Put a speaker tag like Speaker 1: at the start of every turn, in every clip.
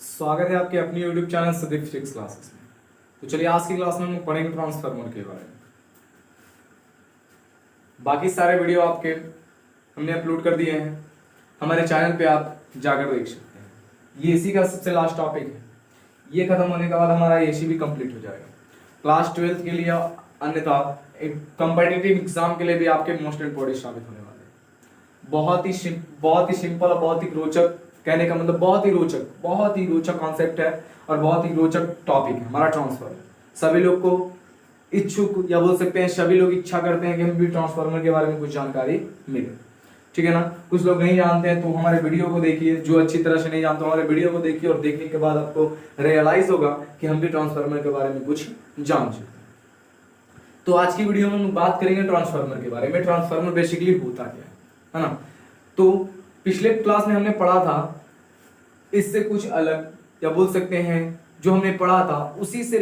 Speaker 1: स्वागत है आपके अपनी YouTube channel Sadeep physics classes में। तो चलिए आज की क्लास में हम पढ़ेंगे ट्रांसफार्मर के बारे में। बाकी सारे वीडियो आपके हमने अपलोड कर दिए हैं, हमारे चैनल पे आप जाकर देख सकते हैं। ये इसी का सबसे लास्ट टॉपिक है। ये खत्म होने के बाद हमारा एसी भी कंप्लीट हो जाएगा। क्लास 12 के लिए अन्यथा एक कंपेटिटिव एग्जाम के लिए भी आपके मोस्ट इंपोर्टेंट साबित होने वाले हैं। बहुत ही सिंपल और बहुत ही रोचक, कहने का मतलब बहुत ही रोचक कॉन्सेप्ट है और बहुत ही रोचक टॉपिक है हमारा ट्रांसफार्मर। सभी लोग को इच्छुक या बोल सकते हैं सभी लोग इच्छा करते हैं कि हम भी ट्रांसफार्मर के बारे में कुछ जानकारी मिले, ठीक है ना। कुछ लोग नहीं जानते हैं तो हमारे वीडियो को देखिए, जो अच्छी तरह से नहीं जानते हमारे वीडियो को देखिए और देखने के बाद आपको रियलाइज होगा कि हम भी ट्रांसफार्मर के बारे में कुछ जान चुके हैं। तो आज की वीडियो में हम बात करेंगे ट्रांसफार्मर के बारे में। ट्रांसफार्मर बेसिकली होता क्या है ना। तो पिछले क्लास में हमने पढ़ा था, इससे कुछ अलग या बोल सकते हैं जो हमने पढ़ा था उसी से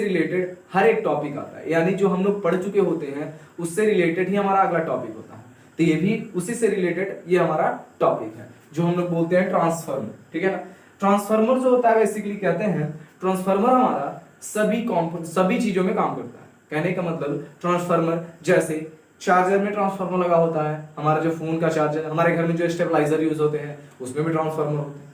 Speaker 1: रिलेटेड हर एक टॉपिक आता है। यानी जो हम लोग पढ़ चुके होते हैं उससे रिलेटेड ही हमारा अगला टॉपिक होता है। तो ये भी उसी से रिलेटेड ये हमारा टॉपिक है जो हम लोग बोलते हैं ट्रांसफार्मर, ठीक है ना। ट्रांसफार्मर जो होता है बेसिकली कहते हैं ट्रांसफार्मर हमारा सभी चीजों में काम करता है। कहने का मतलब ट्रांसफार्मर जैसे चार्जर में ट्रांसफार्मर लगा होता है, हमारा जो फोन का चार्जर, हमारे घर में जो स्टेबलाइजर यूज होते हैं उसमें भी ट्रांसफार्मर होते हैं,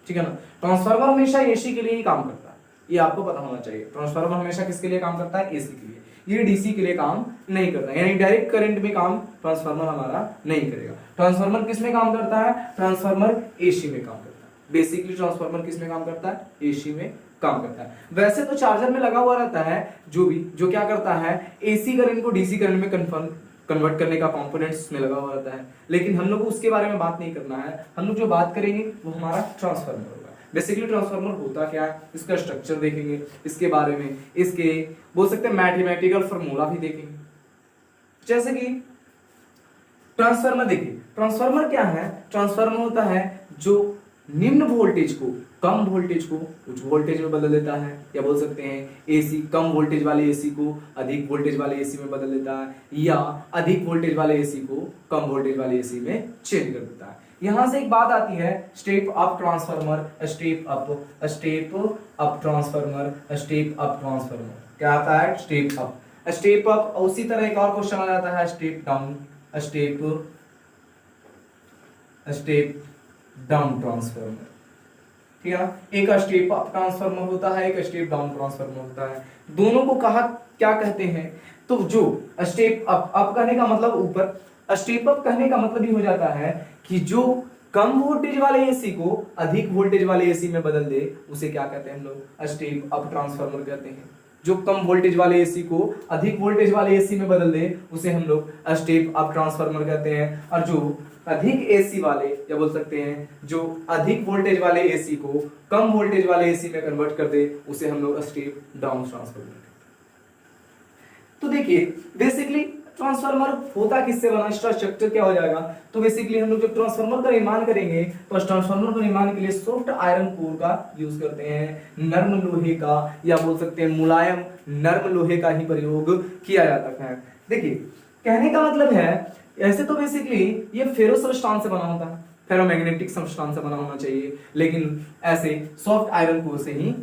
Speaker 1: ठीक है ना। ट्रांसफार्मर हमेशा एसी के लिए ही काम करता है, ये आपको पता होना चाहिए। ट्रांसफार्मर हमेशा किसके लिए काम करता है? एसी के लिए। ये डीसी के लिए काम नहीं करता, यानी डायरेक्ट करंट में काम ट्रांसफार्मर हमारा नहीं करेगा। ट्रांसफार्मर किस में काम करता है? ट्रांसफार्मर एसी में काम करता है। बेसिकली ट्रांसफार्मर किस में काम करता है? एसी में काम करता है। वैसे तो चार्जर में लगा हुआ रहता है जो क्या करता है, एसी करंट को डीसी करंट में कन्वर्ट करने का कंपोनेंट्स में लगा हुआ रहता है। लेकिन हम लोग को उसके बारे में बात नहीं करना है, हम लोग जो बात करेंगे वो हमारा ट्रांसफार्मर होगा। बेसिकली ट्रांसफार्मर होता क्या है, इसका स्ट्रक्चर देखेंगे, इसके बारे में इसके बोल सकते हैं मैथमेटिकल फार्मूला भी देखेंगे। जैसे कि ट्रांसफार्मर देखिए, ट्रांसफार्मर क्या है? ट्रांसफार्मर होता है जो निम्न वोल्टेज को कम वोल्टेज को उच्च वोल्टेज में बदल देता है, या बोल सकते हैं एसी कम वोल्टेज वाले एसी को अधिक वोल्टेज वाले एसी में बदल देता है, या अधिक वोल्टेज वाले एसी को कम वोल्टेज वाले एसी में चेंज कर देता है। यहां से एक बात आती है, step up transformer, step up transformer, step up transformer. क्या आता है? Step up. उसी तरह एक और क्वेश्चन आ जाता है स्टेप डाउन ट्रांसफार्मर, ठीक है ना। एक स्टेप अप ट्रांसफार्मर होता है, एक स्टेप डाउन ट्रांसफार्मर होता है। दोनों को क्या कहते हैं? तो जो स्टेप अप कहने का मतलब ऊपर, स्टेप अप कहने का मतलब ही हो जाता है कि जो कम वोल्टेज वाले एसी को अधिक वोल्टेज वाले एसी में बदल दे, उसे क्या कहते हैं हम लोग? स्टेप अप ट्रांसफार्मर कहते हैं। जो कम वोल्टेज वाले एसी को अधिक वोल्टेज वाले एसी में बदल दे उसे हम लोग स्टेप अप ट्रांसफार्मर कहते हैं। और जो अधिक एसी वाले, या बोल सकते हैं जो अधिक वोल्टेज वाले एसी को कम वोल्टेज वाले एसी में कन्वर्ट कर दे उसे हम लोग स्टेप डाउन ट्रांसफार्मर कहते हैं। तो देखिए बेसिकली ट्रांसफार्मर होता किससे बना, इसका स्ट्रक्चर क्या हो जाएगा। तो बेसिकली हम लोग जब ट्रांसफार्मर का निर्माण करेंगे तो ट्रांसफार्मर का निर्माण के लिए सॉफ्ट आयरन कोर का यूज करते हैं, नर्म लोहे का या बोल सकते हैं मुलायम नर्म लोहे का ही प्रयोग किया जाता है। देखिए कहने का मतलब है, ऐसे तो बेसिकली ये फेरो सबस्टांस से बना होता है, फेरोमैग्नेटिक सबस्टांस से बना होना चाहिए, लेकिन ऐसे सॉफ्ट आयरन कोर से ही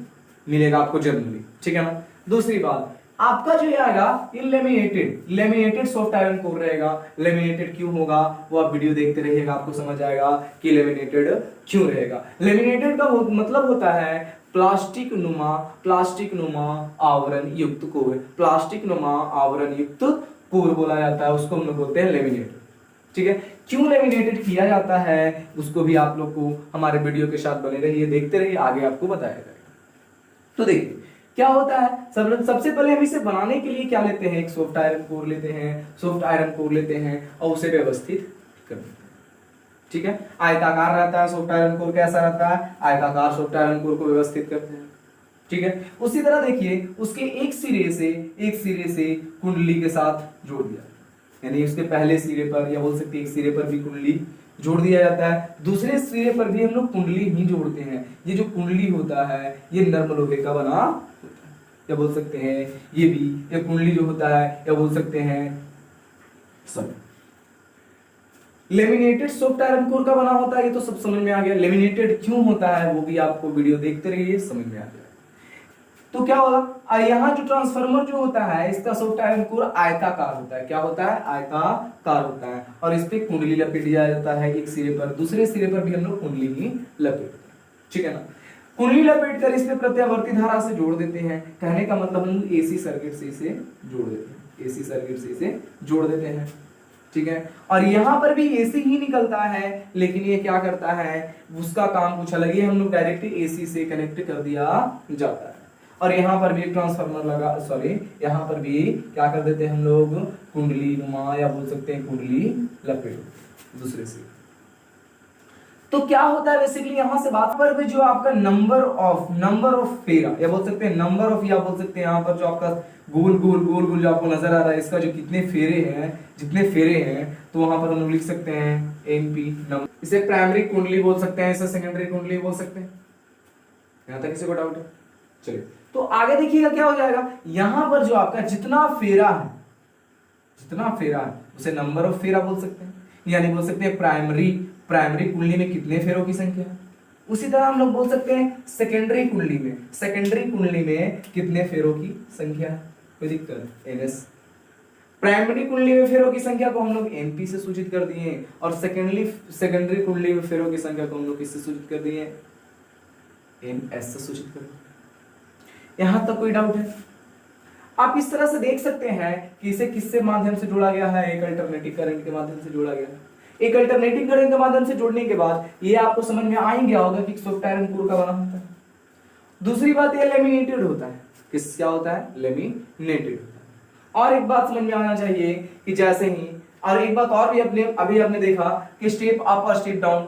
Speaker 1: मिलेगा आपको जनरली, ठीक है ना। दूसरी बात, आपका जो आएगा ये लेमिनेटेड सॉफ्ट आयरन कोर रहेगा। लेमिनेटेड क्यों होगा वो आप वीडियो देखते रहिएगा, आपको समझ आएगा कि लेमिनेटेड क्यों रहेगा। लेमिनेटेड का मतलब होता है प्लास्टिक नुमा आवरण युक्त कोर। प्लास्टिक नुमा आवरण युक्त कोर बोला जाता है, उसको हम लोग बोलते हैं लेमिनेटेड, ठीक है। क्यों लेमिनेटेड किया जाता है उसको भी आप लोग को हमारे वीडियो के साथ बने रहिए, देखते रहिए, आगे आपको बताया जाएगा। तो देखिए क्या होता है, सबसे पहले हम इसे बनाने के लिए क्या लेते हैं, एक सॉफ्ट आयरन कोर लेते हैं और उसे व्यवस्थित कर देते हैं, ठीक है। आयताकार रहता है सॉफ्ट आयरन कोर, कैसा रहता है? आयताकार सॉफ्ट आयरन कोर को व्यवस्थित करते हैं, ठीक है। उसी तरह देखिए उसके एक सिरे से कुंडली के साथ जोड़ दिया, यानी उसके पहले सिरे पर या बोल सकते हैं एक सिरे पर भी कुंडली जोड़ दिया जाता है, दूसरे सिरे पर भी हम लोग कुंडली ही जोड़ते हैं। ये जो कुंडली होता है ये नर्म लोहे का बना होता है, या बोल सकते हैं ये कुंडली जो होता है या बोल सकते हैं लेमिनेटेड सॉफ्ट आयरन कोर का बना होता है, ये तो सब समझ में आ गया। लेमिनेटेड क्यों होता है वो भी आपको वीडियो देखते रहिए, समझ में आ गया। तो क्या होगा, यहाँ जो ट्रांसफार्मर जो होता है इसका सॉफ्ट आयरन कोर आयताकार होता है। क्या होता है, आयताकार होता है। और इस पे कुंडली लपेट दिया जाता है एक सिरे पर, दूसरे सिरे पर भी हम लोग कुंडली ही लपेटते हैं, ठीक है ना। कुंडली लपेट कर इस पे प्रत्यावर्ती धारा से जोड़ देते हैं। कहने का मतलब हम लोग एसी सर्किट से इसे जोड़ देते हैं, एसी सर्किट से इसे जोड़ देते हैं, ठीक है। और यहाँ पर भी एसी ही निकलता है, लेकिन ये क्या करता है, उसका काम कुछ अलग ही, हम लोग डायरेक्ट एसी से कनेक्ट कर दिया जाता है। और यहाँ पर भी ट्रांसफार्मर लगा, सॉरी यहाँ पर भी क्या कर देते हैं हम लोग, कुंडली नुमा या बोल सकते हैं कुंडली लपेट दूसरे से। तो क्या होता है बेसिकली यहाँ से बात पर भी, जो आपका नंबर ऑफ फेरा या बोल सकते हैं नंबर ऑफ, या बोल सकते हैं यहाँ पर जो आपका गोल गोल जो आपको नजर आ रहा है, इसका जो कितने फेरे हैं, जितने फेरे हैं, तो वहां पर हम लोग लिख सकते हैं एनपी नंबर। इसे प्राइमरी कुंडली बोल सकते हैं, इसे सेकेंडरी कुंडली बोल सकते हैं। यहां तक किसी को डाउट है? चलिए तो आगे देखिएगा क्या हो जाएगा। यहां पर जो आपका जितना फेरा है उसे नंबर ऑफ फेरा बोल सकते हैं, यानी बोल सकते हैं प्राइमरी कुंडली में कितने फेरों की संख्या है। उसी तरह हम लोग बोल सकते हैं सेकेंडरी कुंडली में कितने फेरों की संख्या है, कोई दिक्कत, एनएस। प्राइमरी कुंडली में फेरों की संख्या को हम लोग एनपी से सूचित कर दिए, और सेकेंडरी कुंडली में फेरों की संख्या को हम लोग किससे सूचित कर दिए, एनएस से सूचित कर दिए। यहां तक कोई डाउट है? आप इस तरह से देख सकते हैं कि इसे किससे माध्यम से जोड़ा गया है, एक अल्टरनेटिव करंट के माध्यम से जोड़ा गया है। एक अल्टरनेटिव करंट के माध्यम से जोड़ने के बाद ये आपको समझ में आ ही गया होगा कि सॉफ्ट आयरन कोर का बना होता है। दूसरी बात ये लेमिनेटेड होता है, किस क्या होता है, लेमिनेटेड होता है। और एक बात समझ में आना चाहिए कि जैसे ही, और एक बात और भी अभी आपने देखा कि स्टेप अप और स्टेप डाउन,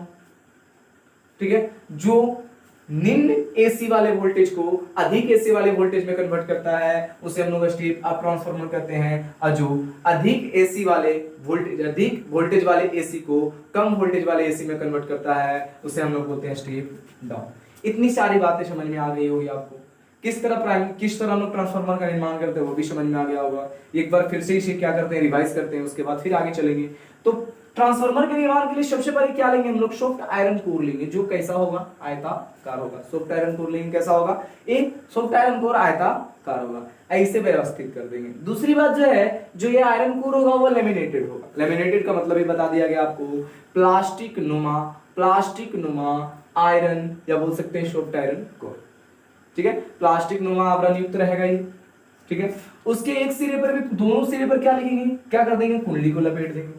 Speaker 1: ठीक है, जो निम्न एसी वाले वोल्टेज को अधिक एसी वाले वोल्टेज में कन्वर्ट करता है उसे हम लोग स्टेप अप ट्रांसफार्मर कहते हैं, और जो अधिक वोल्टेज वाले एसी को कम वोल्टेज वाले एसी में कन्वर्ट करता है उसे हम लोग बोलते हैं स्टेप डाउन। इतनी सारी बातें समझ में आ गई होगी आपको। किस तरह हम लोग ट्रांसफार्मर का निर्माण करते हैं वो भी समझ में आ गया होगा। एक बार फिर से इसे क्या करते हैं, रिवाइज करते हैं, उसके बाद फिर आगे चलेंगे। तो ट्रांसफार्मर के निर्माण के लिए सबसे पहले क्या लेंगे हम लोग, सॉफ्ट आयरन कोर लेंगे, जो कैसा होगा, आयताकार होगा। सॉफ्ट आयरन कोर लेंगे, कैसा होगा, एक सॉफ्ट आयरन कोर आयताकार होगा, ऐसे व्यवस्थित कर देंगे। दूसरी बात जो है, जो ये आयरन कोर होगा वो लेमिनेटेड होगा। लेमिनेटेड का मतलब ही बता दिया गया आपको, प्लास्टिक नुमा आयरन या बोल सकते हैं सॉफ्ट आयरन कोर, ठीक है। प्लास्टिक नुमा आवरण युक्त रहेगा ये, ठीक है। उसके एक सिरे पर भी, दोनों सिरे पर क्या लिखेंगे, क्या कर देंगे, कुंडली को लपेट देंगे,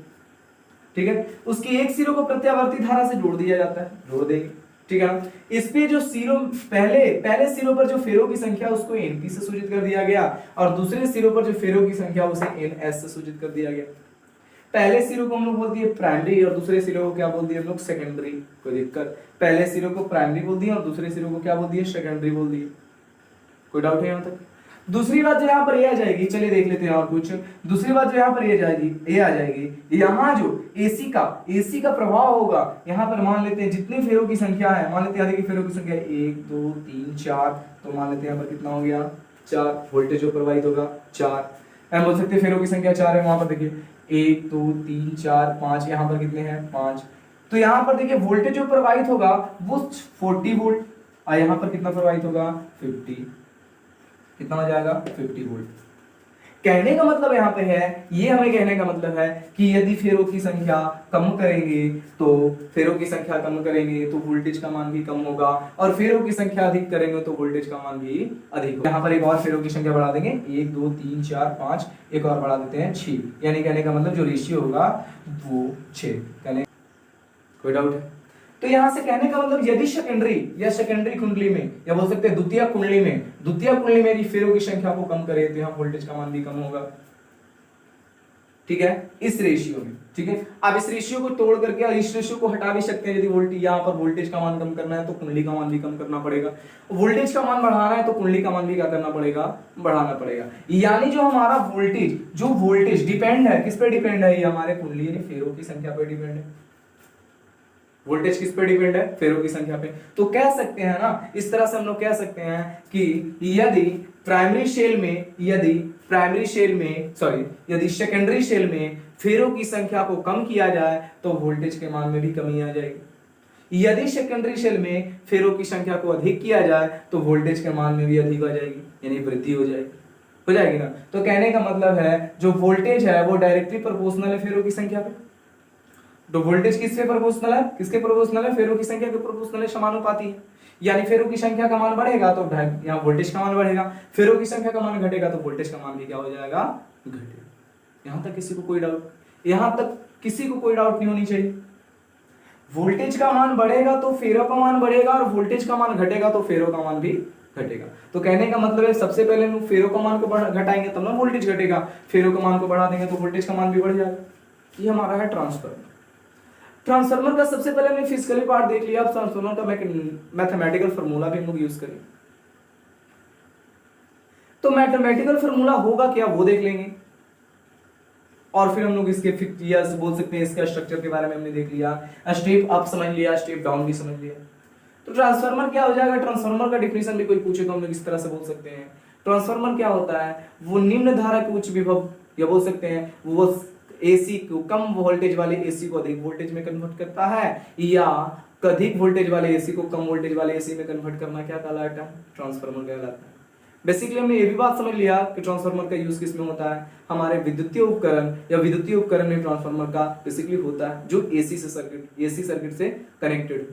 Speaker 1: ठीक है। उसके एक सिरों को प्रत्यावर्ती धारा से जोड़ दिया जाता है, जोड़ देंगे, ठीक है। इस पे जो सिरों पहले सिरों पर जो फेरों की संख्या उसको एनपी से सूचित कर दिया गया, और दूसरे सिरों पर जो फेरों की संख्या उसे एनएस से सूचित कर दिया गया। पहले सिरों को हम लोग बोल दिए प्राइमरी और दूसरे सिरों को क्या बोल दिए हम लोग, सेकेंडरी। कोई दिक्कत, पहले सिरों को प्राइमरी बोल दिए और दूसरे सिरों को क्या बोल दिए, सेकेंडरी बोल दिए। कोई डाउट है यहाँ तक? दूसरी बात जो यहाँ पर ये आ जाएगी, चलिए देख लेते हैं और कुछ। दूसरी बात जो यहाँ पर ये आ जाएगी, यहाँ जो एसी का प्रभाव होगा, यहाँ पर मान लेते हैं जितनी फेरों की संख्या है, मान लेते हैं आधे की फेरों की संख्या 1 2 3 4, तो मान लेते हैं यहाँ पर कितना हो गया, 4 वोल्टेज जो प्रवाहित होगा 4। हम बोल सकते हैं फेरों की संख्या 4 है, वहां पर देखिए 1 2 3 4 5, यहाँ पर कितने हैं 5। तो यहाँ पर देखिए वोल्टेज जो प्रवाहित होगा वो 40 वोल्ट, और यहाँ पर कितना प्रवाहित होगा 50, कितना हो जाएगा 50 वोल्ट। कहने का मतलब यहाँ पे है, ये हमें कहने का मतलब है कि यदि फेरों की संख्या कम करेंगे तो वोल्टेज का मान भी कम होगा, और फेरों की संख्या अधिक करेंगे तो वोल्टेज का मान भी अधिक होगा। यहाँ पर एक और फेरों की संख्या बढ़ा देंगे, 1 2 3 4 5, एक और बढ़ा देते हैं 6, यानी कहने का मतलब जो रेशियो होगा वो 6। कोई डाउट है? तो यहां से कहने का मतलब यदि सेकेंडरी कुंडली में या बोल सकते हैं द्वितीय कुंडली में यदि फेरों की संख्या को कम करें तो यहाँ वोल्टेज का मान भी कम होगा, ठीक है, इस रेशियो में, ठीक है। आप इस रेशियो को तोड़ करके और इस रेशियो को हटा भी सकते हैं। यदि यहाँ पर वोल्टेज का मान कम करना है तो कुंडली का मान भी कम करना पड़ेगा, वोल्टेज का मान बढ़ाना है तो कुंडली का मान भी क्या करना पड़ेगा, बढ़ाना पड़ेगा। यानी जो हमारा वोल्टेज डिपेंड है, किस पे डिपेंड है, ये हमारे कुंडली यानी फेरों की संख्या पर डिपेंड है। वोल्टेज किस पे डिपेंड है? फेरो की संख्या पे। तो कह सकते हैं ना, इस तरह से हम लोग कह सकते हैं कि यदि यदि सेकेंडरी शेल में फेरो की संख्या को कम किया जाए तो वोल्टेज के मान में भी कमी आ जाएगी। यदि सेकेंडरी शेल में फेरो की संख्या को अधिक किया जाए तो वोल्टेज के मान में भी अधिक हो जाएगी, यानी वृद्धि हो जाएगी ना। तो कहने का मतलब है जो वोल्टेज है वो डायरेक्टली प्रोपोर्शनल है फेरो की संख्या पे। तो वोल्टेज किसके प्रोपोर्शनल है? किसके प्रोपोर्शनल है? फेरो की संख्या के प्रोपोर्शनल है, समानुपाती है। यानी फेरो की संख्या का मान बढ़ेगा तो यहाँ वोल्टेज का मान बढ़ेगा, फेरो की संख्या का मान घटेगा तो वोल्टेज का मान भी क्या हो जाएगा? घटेगा। यहां तक किसी को कोई डाउट नहीं होनी चाहिए। वोल्टेज का मान बढ़ेगा तो फेरो का मान बढ़ेगा, और वोल्टेज का मान घटेगा तो फेरो का मान भी घटेगा। तो कहने का मतलब है सबसे पहले हम फेरो का मान को घटाएंगे तब ना वोल्टेज घटेगा, फेरो का मान को बढ़ा देंगे तो वोल्टेज का मान भी बढ़ जाएगा। ये हमारा है ट्रांसफार्मर का सबसे पहले हमने फिजिकली पार्ट देख लिया। अब ट्रांसफार्मर का मैथमेटिकल फार्मूला भी हम लोग यूज करेंगे। तो मैथमेटिकल फार्मूला होगा क्या वो देख लेंगे, और फिर हम लोग इसके बोल सकते हैं इसका स्ट्रक्चर के बारे में हमने देख लिया, स्टेप अप समझ लिया, स्टेप डाउन भी समझ लिया। तो ट्रांसफार्मर क्या हो जाएगा? ट्रांसफार्मर का डिफिनेशन भी कोई पूछे तो हम लोग इस तरह से बोल सकते हैं, ट्रांसफार्मर क्या होता है? वो निम्न धारा के उच्च विभव, या बोल सकते हैं वो एसी को, कम वोल्टेज वाले एसी को अधिक वोल्टेज में कन्वर्ट करता है, या अधिक वोल्टेज वाले एसी को कम वोल्टेज वाले एसी में कन्वर्ट करना क्या कहलाता है? ट्रांसफार्मर कहलाता है। बेसिकली हमने ये भी बात समझ लिया कि ट्रांसफार्मर का यूज किस में होता है? हमारे विद्युतीय उपकरण में ट्रांसफार्मर का बेसिकली होता है जो एसी सर्किट से कनेक्टेड,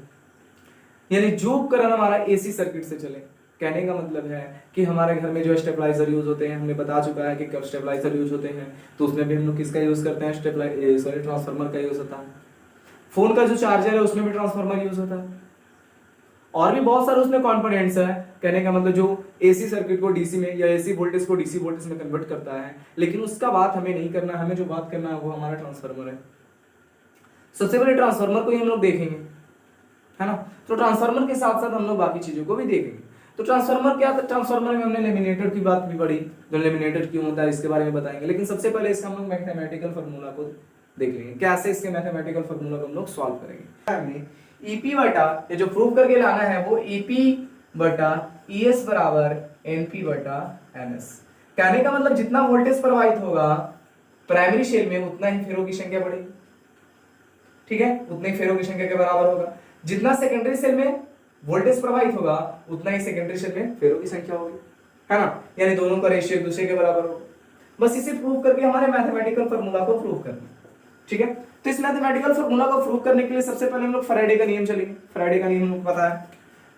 Speaker 1: यानी जो उपकरण हमारा एसी सर्किट से चले। कहने का मतलब है कि हमारे घर में जो स्टेबलाइजर यूज होते हैं, हमने बता चुका है कि कब स्टेबलाइजर यूज होते हैं, तो उसमें भी हम लोग किसका यूज करते हैं? ट्रांसफार्मर का यूज होता है। फोन का जो चार्जर है उसमें भी ट्रांसफार्मर यूज होता है, और भी बहुत सारे उसमें कंपोनेंट्स है। कहने का मतलब जो एसी सर्किट को डीसी में, या एसी वोल्टेज को डीसी वोल्टेज में कन्वर्ट करता है। लेकिन उसका बात हमें नहीं करना, हमें जो बात करना है वो हमारा ट्रांसफार्मर है। सबसे पहले ट्रांसफार्मर को ही हम लोग देखेंगे, है ना। तो ट्रांसफार्मर के साथ साथ हम लोग बाकी चीजों को भी देखेंगे। तो ट्रांसफार्मर क्या था? ट्रांसफार्मर में हमने लेमिनेटर की बात भी पढ़ी, जो लेमिनेटर क्यों होता है इसके बारे में बताएंगे। लेकिन सबसे पहले इसका हम लोग मैथमेटिकल फार्मूला को देख लेंगे, कैसे इसके मैथमेटिकल फार्मूला को हम लोग सॉल्व करेंगे। हमने ईपी बटा, ये जो प्रूव करके लाना है वो ईपी बटा ईएस बराबर एनपी बटा एनएस। कहने का मतलब जितना वोल्टेज प्रवाहित होगा प्राइमरी शेल में उतना ही फेरो की संख्या बढ़ेगी, ठीक है, उतनी ही फेरो की संख्या के बराबर होगा। जितना सेकेंडरी सेल में वोल्टेज प्रवाहित होगा उतना ही सेकेंडरी सेल में फेरो की संख्या होगी, है ना। यानी दोनों का रेशियो एक दूसरे के बराबर होगा। बस इसे प्रूव करके हमारे मैथमेटिकल फार्मूला को प्रूव करना, ठीक है। तो इस मैथमेटिकल फार्मूला को प्रूव करने के लिए सबसे पहले हम लोग फैराडे का नियम चलेंगे। फैराडे का नियम हमको पता है,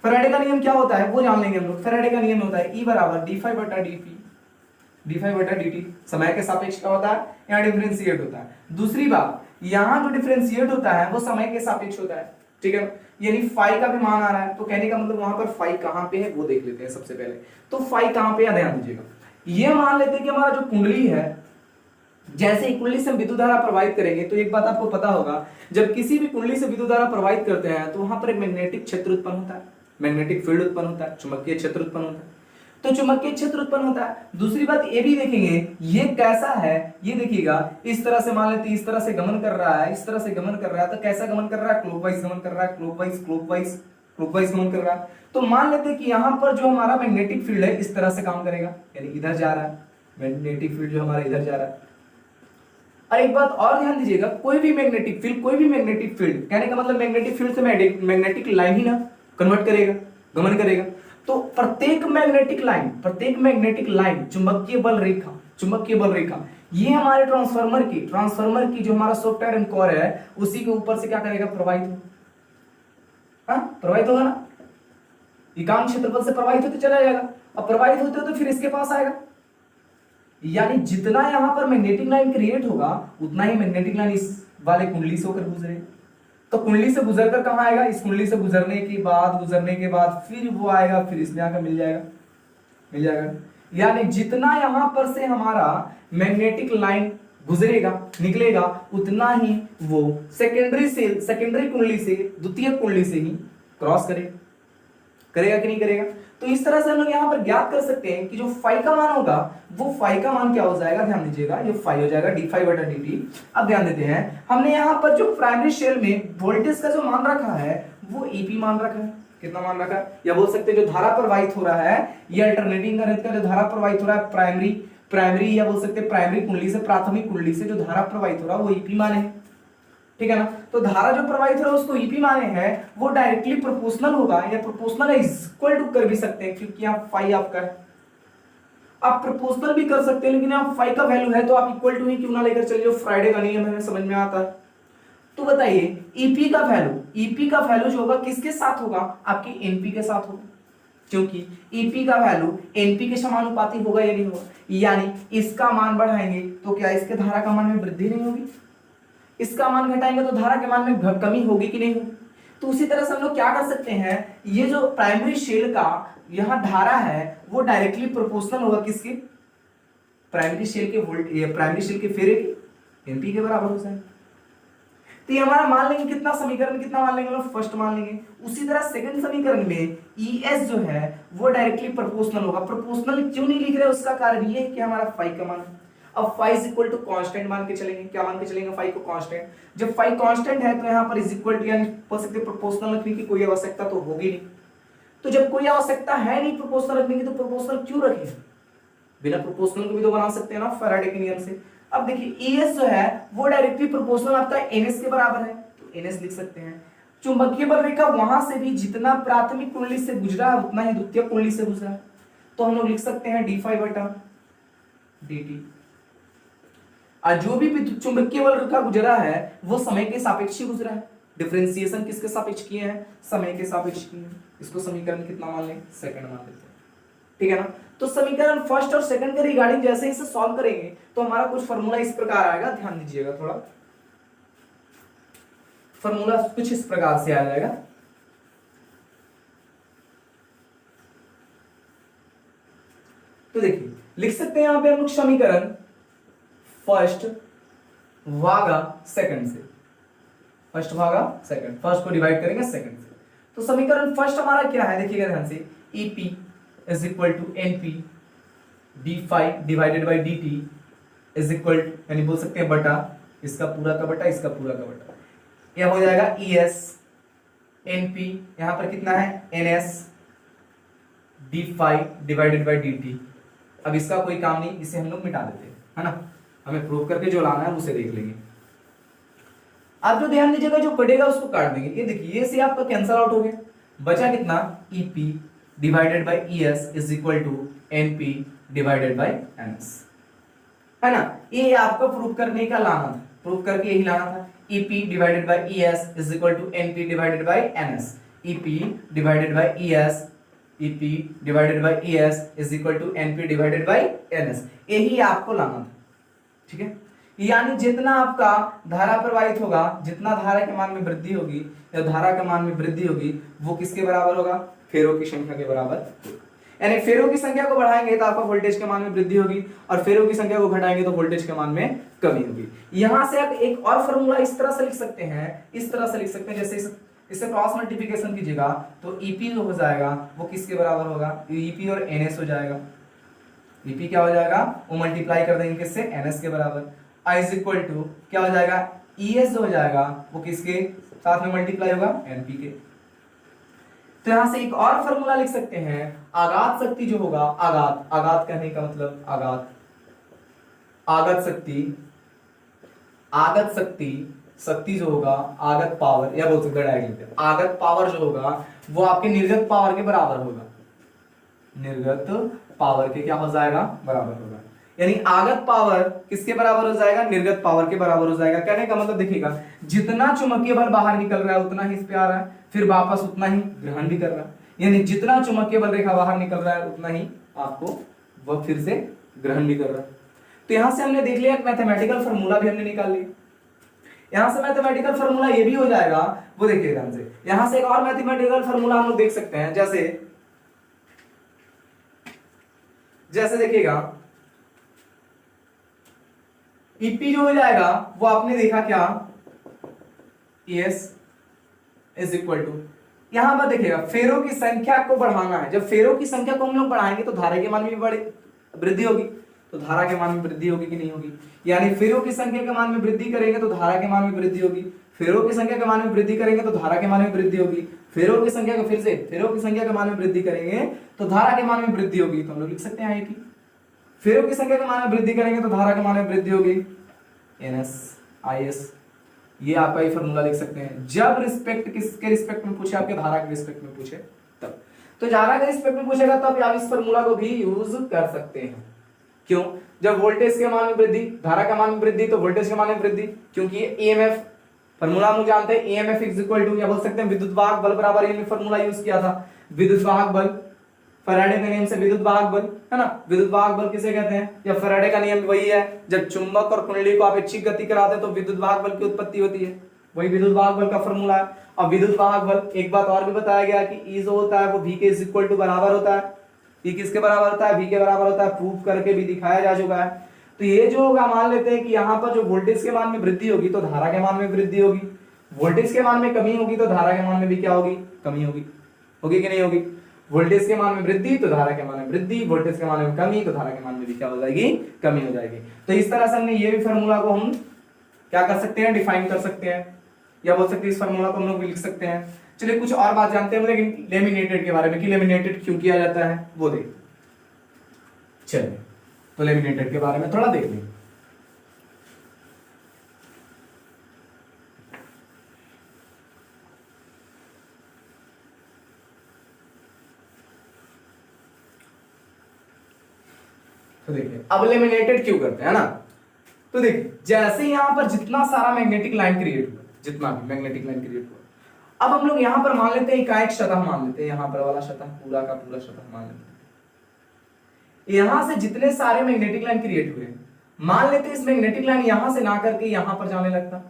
Speaker 1: फैराडे का नियम क्या होता है वो जान लेंगे हम लोग। फैराडे का नियम होता है E बराबर d5 बटा dt, समय के सापेक्ष का होता है, यहाँ डिफरेंशिएट होता है। दूसरी बात, यहाँ जो डिफरेंशिएट होता है वो समय के सापेक्ष होता है, ठीक है, यानी फाई का भी मान आ रहा है। तो कहने का मतलब वहां पर फाई कहां पे है वो देख लेते हैं सबसे पहले। तो फाई कहां पे है ध्यान दीजिएगा, ये मान लेते हैं कि हमारा जो कुंडली है, जैसे ही कुंडली से विद्युत धारा प्रवाहित करेंगे तो एक बात आपको पता होगा, जब किसी भी कुंडली से विद्युत धारा प्रवाहित करते हैं तो वहां पर एक मैग्नेटिक क्षेत्र उत्पन्न होता है, मैग्नेटिक फील्ड उत्पन्न होता है, चुंबकीय क्षेत्र उत्पन्न होता है। तो चुंबकीय क्षेत्र उत्पन्न होता है। दूसरी बात ये भी देखेंगे, ये कैसा है ये देखिएगा, इस तरह से मान लेते इस तरह से गमन कर रहा है, इस तरह से गमन कर रहा है, तो कैसा गमन कर रहा है? क्लॉकवाइज गमन कर रहा है, क्लॉकवाइज गमन कर रहा है। तो मान लेते हैं कि यहाँ पर जो हमारा मैग्नेटिक फील्ड है इस तरह से काम करेगा, यानी इधर जा रहा है, मैग्नेटिक फील्ड जो हमारा इधर जा रहा है। और एक बात और ध्यान दीजिएगा, कोई भी मैग्नेटिक फील्ड कहने का मतलब मैग्नेटिक फील्ड से मैग्नेटिक लाइन ही ना कन्वर्ट करेगा, गमन करेगा। तो प्रत्येक मैग्नेटिक लाइन चुंबकीय बल रेखा ये हमारे ट्रांसफार्मर की जो हमारा सॉफ्ट आयरन कोर है उसी के ऊपर से क्या करेगा? प्रवाहित होगा ना, एकांक क्षेत्रफल से प्रवाहित होते चला जाएगा। अब प्रवाहित होते तो फिर इसके पास आएगा, यानी जितना यहां पर मैग्नेटिक लाइन क्रिएट होगा उतना ही मैग्नेटिक लाइन इस वाले कुंडली से होकर गुजरेगा। तो कुंडली से गुजरकर कहां आएगा? इस कुंडली से गुजरने के बाद फिर वो आएगा, फिर इसमें आकर मिल जाएगा। यानी जितना यहां पर से हमारा मैग्नेटिक लाइन गुजरेगा, निकलेगा, उतना ही वो सेकेंडरी कुंडली से द्वितीय कुंडली से ही क्रॉस करेगा।
Speaker 2: करेगा कि नहीं करेगा? तो इस तरह से हम लोग यहाँ पर ज्ञात कर सकते हैं कि जो फाई का मान होगा वो फाई का मान क्या हो जाएगा, ध्यान दीजिएगा, ये फाई हो जाएगा डी फाई बटा डी टी। अब ध्यान देते हैं, हमने यहाँ पर जो प्राइमरी शेल में वोल्टेज का जो मान रखा है वो ईपी मान रखा है। कितना मान रखा है, या बोल सकते हैं जो धारा प्रवाहित हो रहा है, ये अल्टरनेटिंग करंट का जो धारा प्रवाहित हो रहा है प्राइमरी या बोल सकते हैं प्राइमरी कुंडली से, प्राथमिक कुंडली से जो धारा प्रवाहित हो रहा है वो ईपी माने, ठीक है ना। तो धारा जो प्रवाहित हो रहा है उसको ईपी माने हैं, वो डायरेक्टली प्रोपोर्शनल होगा, या प्रोपोर्शनल इक्वल टू कर भी सकते हैं क्योंकि यहाँ फाई आपका है। आप प्रोपोर्शनल भी कर सकते हैं, लेकिन यहाँ फाई का वैल्यू है तो आप इक्वल टू ही क्यों ना लेकर चलिए, जो फ्राइडे का नियम है समझ में आता है। तो बताइए ईपी का वैल्यू जो होगा किसके साथ होगा, आपकी एनपी के साथ होगा, क्योंकि ईपी का वैल्यू एनपी के समानुपाती होगा या नहीं होगा, यानी इसका मान बढ़ाएंगे तो क्या इसके धारा का मान में वृद्धि नहीं होगी, इसका मान घटाएंगे तो धारा के मान में कमी होगी कि नहीं होगी। तो उसी तरह से हम लोग क्या कर सकते हैं, ये जो प्राइमरी शेल का यहां धारा है वो डायरेक्टली प्रोपोर्शनल होगा किसके, प्राइमरी शेल के फेरे की एनपी के बराबर हो जाएगा। तो ये हमारा मान लेंगे कितना, समीकरण कितना मान लेंगे, फर्स्ट मान लेंगे। उसी तरह सेकंड समीकरण में ES जो है वो डायरेक्टली प्रोपोर्शनल होगा। प्रोपोर्शनल क्यों नहीं लिख रहे, उसका कारण ये है कि हमारा फाई का मान, अब phi is equal to constant मान के चलेंगे। क्या मान के चलेंगे, फाई को कांस्टेंट। जब फाई कांस्टेंट है तो यहाँ पर इज इक्वल टू, यानी बोल सकते प्रोपोर्शनल रखने की कोई आवश्यकता तो होगी नहीं। तो जब कोई आवश्यकता है नहीं प्रोपोर्शनल रखने की, तो प्रोपोर्शनल क्यों रखें, बिना प्रोपोर्शनल को भी तो बना सकते हैं ना फैराडे के नियम से। अब देखिए ES जो है वो डायरेक्टली प्रोपोर्शनल आपका NS के बराबर है, तो NS लिख सकते हैं। चुंबकीय बल रेखा वहां से भी जितना प्राथमिक कुंडली से गुजरा है उतना ही द्वितीयक कुंडली से गुजरा है, तो हम लोग लिख सकते हैं डी फाई बटा डी टी। और जो भी विद्युत चुंबकीय बल रेखा गुजरा है वो समय के सापेक्ष ही गुजरा है। डिफरेंशिएशन किसके सापेक्ष किए हैं, समय के सापेक्ष किए हैं। इसको समीकरण कितना मान लें, सेकंड मान लेते हैं, ठीक है ना। तो समीकरण फर्स्ट और सेकंड के रिगार्डिंग जैसे इसे सॉल्व करेंगे तो हमारा कुछ फॉर्मूला इस प्रकार आएगा, ध्यान दीजिएगा थोड़ा, फॉर्मूला कुछ इस प्रकार से आ जाएगा। तो देखिए लिख सकते हैं यहां पे हम लोग समीकरण फर्स्ट भागा सेकंड से, फर्स्ट भागा सेकंड, फर्स्ट को डिवाइड करेंगे सेकंड से। तो समीकरण फर्स्ट हमारा क्या है, देखिएगा ध्यान से, EP is equal to NP D five divided by D T is equal, यानी बोल सकते हैं बटा, इसका पूरा का बटा इसका पूरा का बटा, यह हो जाएगा ES एनपी, यहां पर कितना है NS D five divided by D T. अब इसका कोई काम नहीं, इसे हम लोग मिटा देते हैं, है ना, हमें प्रूव करके जो लाना है उसे देख लेंगे। आप जो ध्यान दीजिएगा, जो कटेगा उसको काट देंगे। ये देखिए ये से आपका कैंसल आउट हो गया, बचा कितना, EP divided by ES is equal to NP divided by NS, है ना। ये आपको प्रूव करने का लाना था, प्रूव करके यही लाना था। EP divided by ES is equal to NP divided by NS, EP divided by ES, EP divided by ES is equal to NP divided by NS, यही आपको लाना था, ठीक है। यानी जितना आपका धारा प्रवाहित होगा, जितना धारा के मान में वृद्धि होगी या धारा के मान में वृद्धि होगी वो किसके बराबर होगा, फेरों की संख्या के बराबर। यानी फेरों की संख्या को बढ़ाएंगे तो आपका वोल्टेज के मान में वृद्धि होगी, और फेरों की संख्या को घटाएंगे तो वोल्टेज के मान में कमी होगी। यहां से आप एक और फॉर्मूला इस तरह से लिख सकते हैं, इस तरह से लिख सकते हैं, जैसे इससे क्रॉस मल्टीप्लिकेशन कीजिएगा तो EP जो हो जाएगा वो किसके बराबर होगा, EP और NS हो जाएगा। EP क्या हो जाएगा, वो मल्टीप्लाई कर देंगे किससे, NS के बराबर। I इज इक्वल टू क्या हो जाएगा, ES जो हो जाएगा वो किसके साथ में मल्टीप्लाई होगा, NP के। तो यहां से एक और फॉर्मूला लिख सकते हैं, आघात शक्ति जो होगा, आघात कहने का मतलब आगत शक्ति जो होगा, आगत पावर या बोल सकते हैं डायरेक्टली, आगत पावर जो होगा वो आपके निर्गत पावर के बराबर होगा, निर्गत पावर के क्या हो जाएगा, बराबर होगा। यानी आगत पावर किसके बराबर हो जाएगा, निर्गत पावर के बराबर हो जाएगा। कहने का मतलब देखिएगा, जितना चुंबकीय बल बाहर निकल रहा है उतना ही इस पे आ रहा है, फिर वापस उतना ही ग्रहण भी कर रहा है। यानी जितना चुंबकीय बल रेखा बाहर निकल रहा है उतना ही आपको वह फिर से ग्रहण भी कर रहा है। तो यहां से हमने देख लिया मैथमेटिकल फॉर्मूला भी हमने निकाल लिया। यहां से मैथमेटिकल फॉर्मूला ये भी हो जाएगा, वो देखिए ध्यान से, यहां से एक और मैथमेटिकल फॉर्मूला हम लोग देख सकते हैं, जैसे देखिएगा EP जो हो जाएगा वो आपने देखा क्या, ES इज इक्वल टू यहां पर देखिएगा फेरों की संख्या को बढ़ाना है। जब फेरों की संख्या को हम लोग बढ़ाएंगे तो धारा के मान में भी वृद्धि होगी। तो धारा के मान में वृद्धि होगी कि नहीं होगी? यानी फेरों की संख्या के मान में वृद्धि करेंगे तो धारा के मान में वृद्धि होगी। फेरों की संख्या के मान में वृद्धि करेंगे तो धारा के मान में वृद्धि होगी। फेरों की संख्या को फिर से फेरों की संख्या के मान में वृद्धि करेंगे तो धारा के मान में वृद्धि होगी। तो हम लोग लिख सकते हैं कि फेरों की संख्या के मान में वृद्धि करेंगे तो धारा के मान में वृद्धि होगी। NS IS ये आपका ये फॉर्मूला लिख सकते हैं। जब रिस्पेक्ट किसके रिस्पेक्ट में पूछे, आपके धारा के रिस्पेक्ट में पूछे तब। तो धारा के रिस्पेक्ट में पूछेगा तब आप इस फॉर्मूला को भी यूज कर सकते हैं। क्यों? जब वोल्टेज के मान में वृद्धि, धारा का मान में वृद्धि, तो वोल्टेज के मान में वृद्धि, क्योंकि ये EMF फॉर्मूला हम जानते हैं। EMF इज इक्वल टू, या बोल सकते हैं विद्युत वाहक बल बराबर, ये फॉर्मूला यूज किया था, विद्युत वाहक बल, फैराडे के नियम से विद्युत वाहक बल, है ना। विद्युत वाहक बल किसे कहते हैं? या फैराडे का नियम वही है, जब चुंबक और कुंडली को अपेक्षिक गति कराते तो विद्युत वाहक बल की उत्पत्ति होती है। वही विद्युत वाहक बल का फॉर्मूला है। अब विद्युत वाहक बल, एक बात और भी बताया गया कि E जो होता है वो V के इज इक्वल टू बराबर होता है। E किसके बराबर होता है? V के बराबर होता है। प्रूफ करके भी दिखाया जा चुका है। तो ये जो होगा, मान लेते हैं कि यहाँ पर जो वोल्टेज के मान में वृद्धि होगी तो धारा के मान में वृद्धि होगी, वोल्टेज के मान में कमी होगी तो धारा के मान में भी क्या होगी? कमी होगी। होगी कि नहीं होगी? वोल्टेज के मान में वृद्धि तो धारा के मान में वृद्धि, वोल्टेज के मान में कमी तो धारा के मान में भी क्या हो जाएगी? कमी हो जाएगी। तो इस तरह से हमने ये भी फॉर्मूला को हम क्या कर सकते हैं? डिफाइन कर सकते हैं, या बोल सकते हैं इस फॉर्मूला को हम लोग लिख सकते हैं। चलिए कुछ और बात जानते हैं लेकिन लेमिनेटेड के बारे में, कि लेमिनेटेड क्यों किया जाता है वो देख। चलिए तो लेमिनेटेड के बारे में थोड़ा देख लें। तो देखिए अब लेमिनेटेड क्यों करते हैं ना। तो देखिए जैसे यहां पर जितना सारा मैग्नेटिक लाइन क्रिएट हुआ, जितना भी मैग्नेटिक लाइन क्रिएट हुआ, अब हम लोग यहां पर मान लेते हैं एकाएक सतह मान लेते हैं, यहां पर वाला सतह पूरा का पूरा सतह मान लेते हैं। यहां से जितने सारे मैग्नेटिक लाइन क्रिएट हुए, मान लेते हैं इस मैग्नेटिक लाइन यहां से ना करके यहां पर जाने लगता,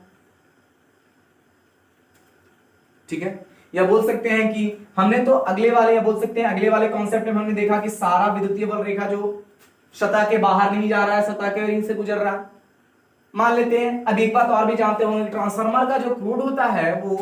Speaker 2: ठीक है। या बोल सकते हैं कि हमने तो अगले वाले, या बोल सकते हैं अगले वाले कॉन्सेप्ट में हमने देखा कि सारा विद्युतीय बल रेखा जो सतह के बाहर नहीं जा रहा है, सतह के रिंग से गुजर रहा है, मान लेते हैं। अब एक बात और भी जानते होंगे, ट्रांसफार्मर का जो क्रूड होता है वो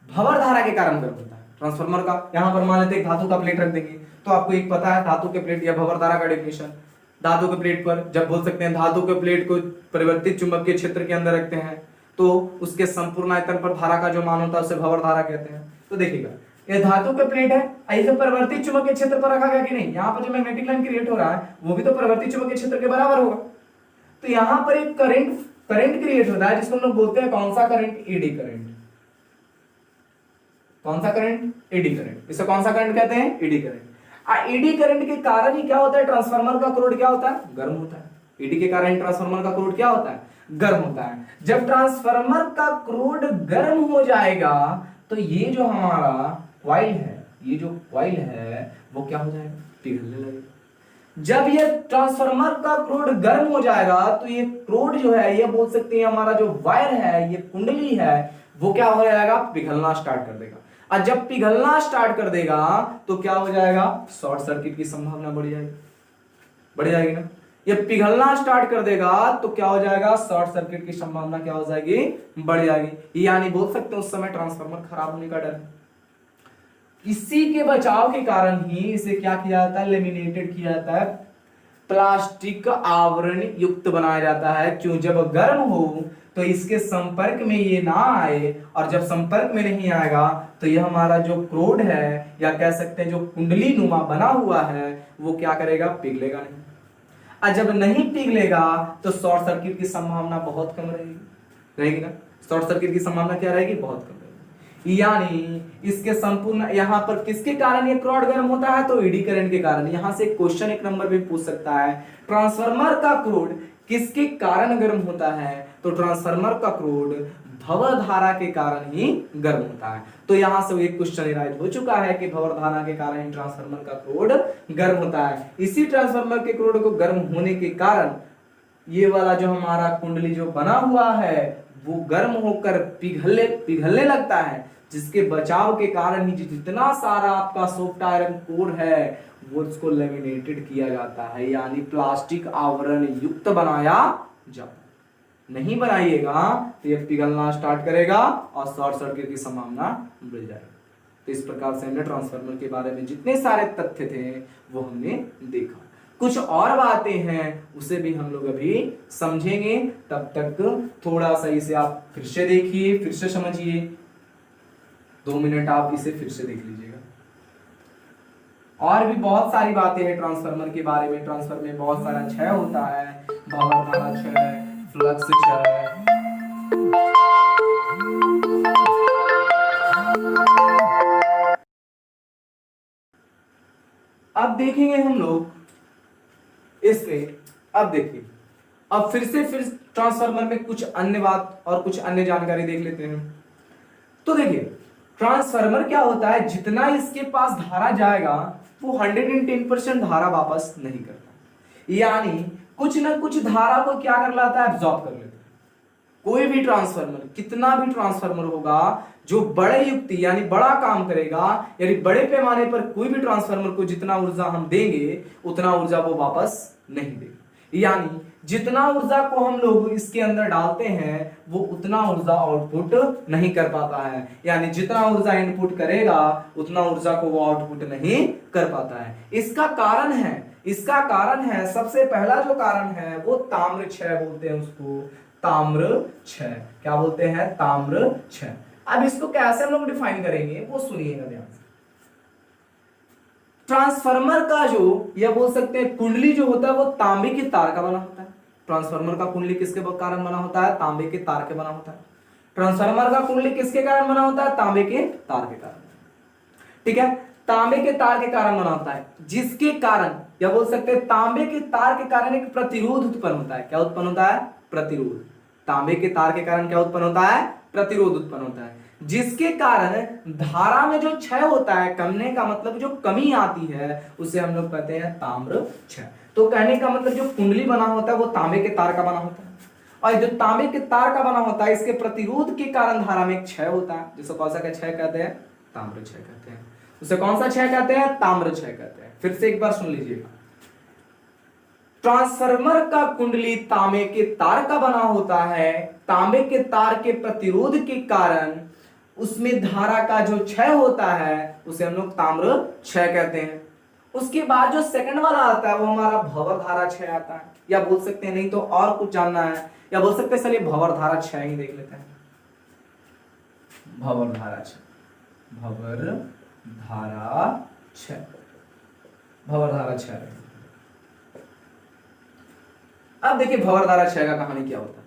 Speaker 2: भंवर धारा के कारण गर्म होता है। ट्रांसफार्मर का यहां पर मान लेते हैं धातु का प्लेट रख देंगे, तो आपको एक पता है धातु के प्लेट या भंवर धारा का डेफिनेशन। धातु के प्लेट पर जब बोल सकते हैं धातु के प्लेट को परिवर्तित चुंबकीय क्षेत्र के अंदर रखते हैं तो उसके संपूर्ण आयतन पर धारा का जो मान होता है उसे भंवर धारा कहते हैं। तो देखिएगा ये धातु का प्लेट है, ऐसे परिवर्तित चुंबकीय क्षेत्र पर रखा गया कि नहीं, यहाँ पर जो मैग्नेटिक लाइन क्रिएट हो रहा है वो भी तो परिवर्तित चुंबकीय क्षेत्र के बराबर होगा। तो यहाँ पर एक करंट क्रिएट होता है जिसको हम लोग बोलते हैं कौन सा करंट? Eddy current. कौन सा करंट? Eddy current. इसे कौन सा करंट कहते हैं? Eddy current. एडी करंट के कारण ही क्या होता है? ट्रांसफार्मर का क्रूड क्या होता है? गर्म होता है। एडी के कारण ट्रांसफार्मर का क्रूड क्या होता है? गर्म होता है। जब ट्रांसफार्मर का क्रूड गर्म हो जाएगा तो ये जो हमारा कॉइल है, ये जो कॉइल है वो क्या हो जाएगा? पिघलने लगेगा। जब ये ट्रांसफार्मर का क्रूड गर्म हो जाएगा तो ये क्रूड जो है, ये बोल सकते हैं हमारा जो वायर है, ये कुंडली है, वो क्या हो जाएगा? पिघलना स्टार्ट कर देगा। और जब पिघलना स्टार्ट कर देगा तो क्या हो जाएगा? शॉर्ट सर्किट की संभावना बढ़ जाएगी ना। ये पिघलना स्टार्ट कर देगा तो क्या हो जाएगा? शॉर्ट सर्किट की संभावना क्या हो जाएगी? बढ़ जाएगी। यानी बोल सकते हैं उस समय ट्रांसफार्मर खराब होने का डर है। इसी के बचाव के कारण ही इसे क्या किया जाता है? लेमिनेटेड किया जाता है, प्लास्टिक आवरण युक्त बनाया जाता है। क्यों? जब गर्म हो तो इसके संपर्क में ये ना आए, और जब संपर्क में नहीं आएगा तो यह हमारा जो क्रूड है, या कह सकते हैं जो कुंडली नुमा बना हुआ है, वो क्या करेगा? पिघलेगा नहीं। और जब नहीं पिघलेगा तो शॉर्ट सर्किट की संभावना बहुत कम रहेगी ना। शॉर्ट सर्किट की संभावना क्या रहेगी? बहुत कम रहेगी। यानी इसके संपूर्ण, यहां पर किसके कारण ये क्रूड गर्म होता है? तो एडी करंट के कारण। यहां से क्वेश्चन एक नंबर पे पूछ सकता है, ट्रांसफार्मर का क्रूड किसके कारण गर्म होता है? तो ट्रांसफार्मर का क्रूड भंवर धारा के कारण ही गर्म होता है। तो यहां से एक क्वेश्चन राइज हो चुका है कि भंवर धारा के कारण ही ट्रांसफार्मर का क्रूड गर्म होता है। इसी ट्रांसफार्मर के क्रूड को गर्म होने के कारण ये वाला जो हमारा कुंडली जो बना हुआ है वो गर्म होकर पिघलने लगता है, जिसके बचाव के कारण ही जितना सारा आपका सॉफ्ट आयरन कोर है वो उसको लेमिनेटेड किया जाता है, यानी प्लास्टिक आवरण युक्त बनाया जाता है। नहीं बनाइएगा तो ये पिघलना स्टार्ट करेगा और शॉर्ट सर्किट की संभावना बढ़ जाएगी। तो इस प्रकार से हमने ट्रांसफार्मर के बारे में जितने सारे तथ्य थे वो हमने देखा। कुछ और बातें हैं उसे भी हम लोग अभी समझेंगे, तब तक थोड़ा सा इसे आप फिर से देखिए, फिर से समझिए, 2 मिनट आप इसे फिर से देख लीजिएगा। और भी बहुत सारी बातें हैं ट्रांसफार्मर के बारे में। ट्रांसफार्मर में बहुत सारा क्षय होता है, भंवर धारा क्षय, फ्लक्स क्षय। अब देखेंगे हम लोग इसमें, अब देखिए, अब फिर ट्रांसफार्मर में कुछ अन्य बात और कुछ अन्य जानकारी देख लेते हैं। तो देखिए ट्रांसफार्मर क्या होता है, जितना इसके पास धारा जाएगा वो 110% धारा वापस नहीं करता, यानी कुछ ना कुछ धारा को क्या कर लाता है, एब्जॉर्ब कर लेता है। कोई भी ट्रांसफार्मर, कितना भी ट्रांसफार्मर होगा जो बड़े युक्ति यानी बड़ा काम करेगा, यानी बड़े पैमाने पर कोई भी ट्रांसफार्मर को जितना ऊर्जा हम देंगे उतना ऊर्जा वो वापस नहीं देगा, यानी जितना ऊर्जा को हम लोग इसके अंदर डालते हैं वो उतना ऊर्जा आउटपुट नहीं कर पाता है, यानी जितना ऊर्जा इनपुट करेगा उतना ऊर्जा को वो आउटपुट नहीं कर पाता है। इसका कारण है सबसे पहला जो कारण है वो ताम्र क्षय बोलते हैं उसको, ताम्र क्षय। क्या बोलते हैं, ताम्र क्षय। अब इसको कैसे हम लोग डिफाइन करेंगे वो सुनिएगा ध्यान से। ट्रांसफार्मर का जो, या बोल सकते हैं कुंडली जो होता है वो तांबे के तार का बना होता है। ट्रांसफार्मर का कुंडली किसके कारण बना होता है, तांबे के तार के बना होता है। ट्रांसफार्मर का कुंडली किसके कारण बना होता है, तांबे के तार के कारण। ठीक है, तांबे के तार के कारण बना होता है, जिसके कारण, या बोल सकते हैं तांबे के तार के कारण एक प्रतिरोध उत्पन्न होता है। क्या उत्पन्न होता है, प्रतिरोध। तांबे के तार के कारण क्या उत्पन्न होता है, प्रतिरोध उत्पन्न होता है, जिसके कारण धारा में जो क्षय होता है, कमने का मतलब जो कमी आती है उसे हम लोग कहते हैं ताम्र क्षय। तो कहने का मतलब जो कुंडली बना होता है वो तांबे के तार का बना होता है, और जो तांबे के तार का बना होता है इसके प्रतिरोध के कारण धारा में क्षय होता है, जिसको कौन सा क्षय कहते हैं, ताम्र क्षय कहते हैं। उसे कौन सा क्षय कहते हैं, ताम्र क्षय कहते हैं। फिर से एक बार सुन लीजिएगा, ट्रांसफार्मर का कुंडली तांबे के तार का बना होता है, तांबे के तार के प्रतिरोध के कारण उसमें धारा का जो क्षय होता है उसे हम लोग ताम्र क्षय कहते हैं। उसके बाद जो सेकंड वाला आता है वो हमारा भंवर धारा क्षय आता है, या बोल सकते हैं नहीं तो और कुछ जानना है, या बोल सकते हैं चलिए भंवर धारा क्षय ही देख लेते हैं। भंवर धारा क्षय, भंवर धारा क्षय, भंवर धारा क्षय। अब देखिए भंवर धारा क्षय का कहानी क्या होता है।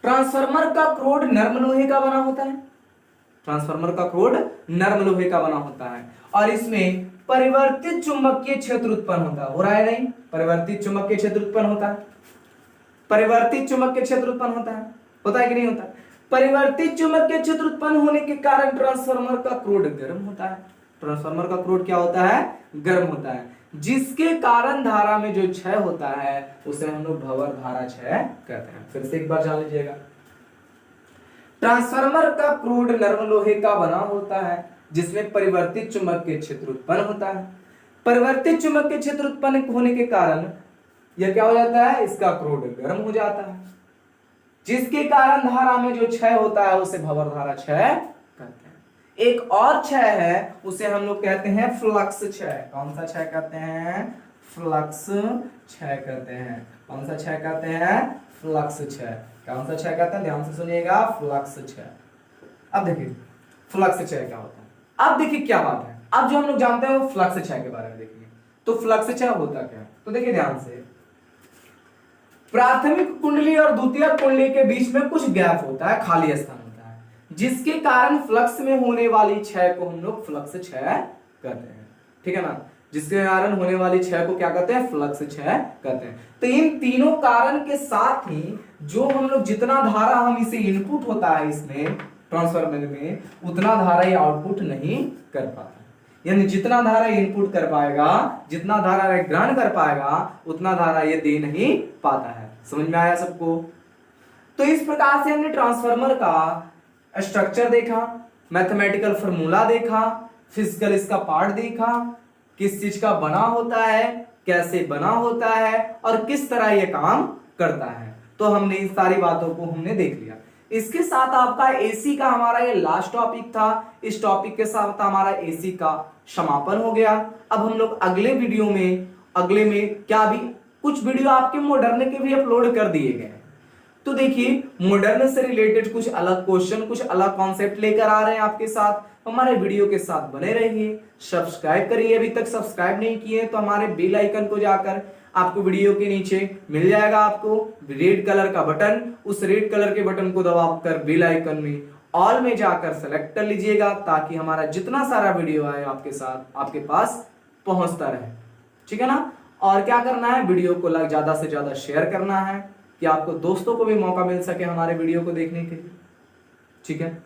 Speaker 2: ट्रांसफार्मर का क्रोड नर्म लोहे का बना होता है, ट्रांसफार्मर का क्रोड नर्म लोहे का बना होता है, और इसमें परिवर्तित चुंबकीय क्षेत्र उत्पन्न होता है। हो रहा है नहीं, परिवर्तित चुंबकीय क्षेत्र उत्पन्न होता है, परिवर्तित चुंबकीय क्षेत्र उत्पन्न होता है कि नहीं होता। परिवर्तित चुंबकीय क्षेत्र उत्पन्न होने के कारण ट्रांसफार्मर का क्रोड गर्म होता है। ट्रांसफार्मर का क्रोड क्या होता है, गर्म होता है, जिसके कारण धारा में जो क्षय होता है उसे हम लोग भंवर धारा क्षय कहते हैं। फिर से एक बार जान लीजिएगा, ट्रांसफार्मर का क्रोड नर्म लोहे का बना होता है जिसमें परिवर्तित चुंबकीय क्षेत्र उत्पन्न होता है। परिवर्तित चुंबकीय क्षेत्र उत्पन्न होने के कारण यह क्या हो जाता है, इसका क्रोड गर्म हो जाता है, जिसके कारण धारा में जो क्षय होता है उसे भंवर धारा क्षय कहते हैं। एक और क्षय है उसे हम लोग कहते हैं फ्लक्स क्षय। कौन सा क्षय कहते हैं, फ्लक्स क्षय कहते हैं। कौन सा क्षय कहते हैं, फ्लक्स क्षय। कौन सा क्षय कहते हैं, ध्यान से सुनिएगा, फ्लक्स क्षय। अब देखिए फ्लक्स क्षय क्या होता है। अब देखिए क्या बात है, अब जो हम लोग जानते हैं वो फ्लक्स क्षय के बारे में देखिए। तो फ्लक्स क्षय होता क्या है, तो देखिए ध्यान से, प्राथमिक कुंडली और द्वितीयक कुंडली के बीच में कुछ गैप होता है, खाली स्थान होता है, जिसके कारण फ्लक्स में होने वाली क्षय को हम लोग फ्लक्स क्षय कहते हैं। ठीक है ना, जिसके कारण होने वाली क्षय को क्या कहते हैं, फ्लक्स क्षय कहते हैं। तो इन तीनों कारण के साथ ही जो हम लोग जितना धारा हम इसे इनपुट होता है इसमें ट्रांसफार्मर में, उतना धारा ये आउटपुट नहीं कर पाता, यानी जितना धारा इनपुट कर पाएगा, जितना धारा ये ग्रहण कर पाएगा, उतना धारा ये दे नहीं पाता है। समझ में आया सबको। तो इस प्रकार से हमने ट्रांसफार्मर का स्ट्रक्चर देखा, मैथमेटिकल फॉर्मूला देखा, फिजिकल इसका पार्ट देखा, किस चीज का बना होता है, कैसे बना होता है और किस तरह यह काम करता है। तो हमने इन सारी बातों को हमने देख लिया। इसके साथ आपका एसी का हमारा ये लास्ट टॉपिक था। इस टॉपिक के साथ हमारा एसी का समापन हो गया। अब हम लोग अगले में क्या भी कुछ वीडियो आपके मॉडर्न के भी अपलोड कर दिए गए हैं। तो देखिए मॉडर्न से रिलेटेड कुछ अलग क्वेश्चन, कुछ अलग कॉन्सेप्ट लेकर आ रहे हैं आपके साथ। हमारे वीडियो के साथ बने रहिए, सब्सक्राइब करिए। अभी तक सब्सक्राइब नहीं किए तो हमारे बेल आइकन को जाकर आपको वीडियो के नीचे मिल जाएगा आपको रेड कलर का बटन। उस रेड कलर के बटन को दबाकर बेल आइकन में ऑल में जाकर सेलेक्ट कर लीजिएगा, ताकि हमारा जितना सारा वीडियो आए आपके साथ आपके पास पहुंचता रहे। ठीक है ना। और क्या करना है, वीडियो को ज्यादा से ज्यादा शेयर करना है कि आपको दोस्तों को भी मौका मिल सके हमारे वीडियो को देखने के लिए। ठीक है।